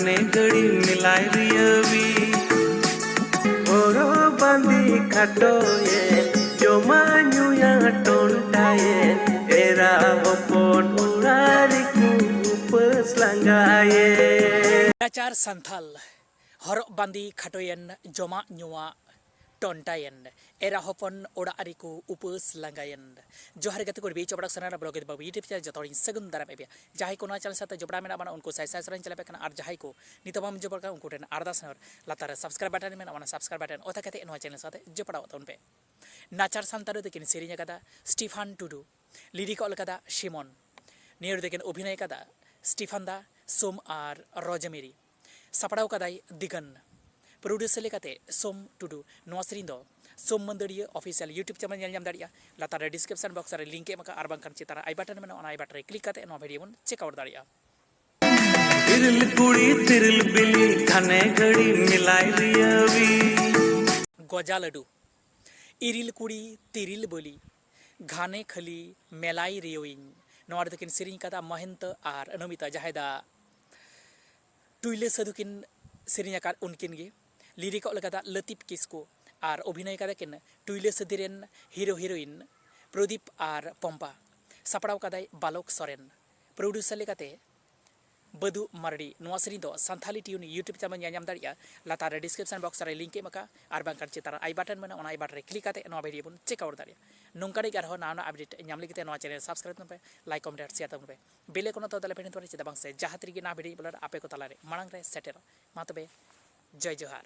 खाने घड़ी मिलाई रियवी ओरो बांदी खाटोये जमा न्यूया टोंटाये era हपन उरारी ku upes langgaye Nacar santhal horok bandi khatoyen joma nyua tontayen era hopon oda ariku upes langgayen johar gatu korbi choprak sanara blog de babu youtube channel jotorin segun daram ebia jahai ko na channel sate jopra mena mana unko sai sai saran chalape kana ar jahai ko nitabam jopar ka unko ten arda sanor latar subscribe button mena mana subscribe button ota kate no channel sate jopra ota unpe nacar santaro dekin serinya kada Stephen Tudu lirik ol kada Shimon near dekin obhinay kada Stephen da Som ar Rojamiri sapadaw kaday Digan producer lekate Som Tudu noa serigne do Som Mandariya official YouTube channel nyel nyam daria latar description box re link maka ar bangkan citara I button mena ona I button re click kate no video mon check out daria तिरल कुड़ी तिरल बिली खाने घड़ी मिलाई रियवी गजा लडू इरिल कुड़ी तिरिल बोली घाने खली malayi रियोइन नोआ दकिन serigne kada Mahenta ar Anamita jaheda tuile sadukin serigne akar unkin ge lirik ol kada Latif Kisko ar obhinay kada kin tuile sadiren hero heroine Prodip ar Pompa sapadaw kaday Balok Soren producer lekate Badu Mardi noa serigne do Santhali Tune YouTube channel nyam daria latar description box re link maka ar bangkan citara I button mena ona I button re click kate noa video pun check out daria nongkari garho na update nyam likite noa channel subscribe tumpe like comment share tumpe bele kono to dale penin tore chita bangse jahatri gi na video bular ape ko talare manang re setter matobe jai johar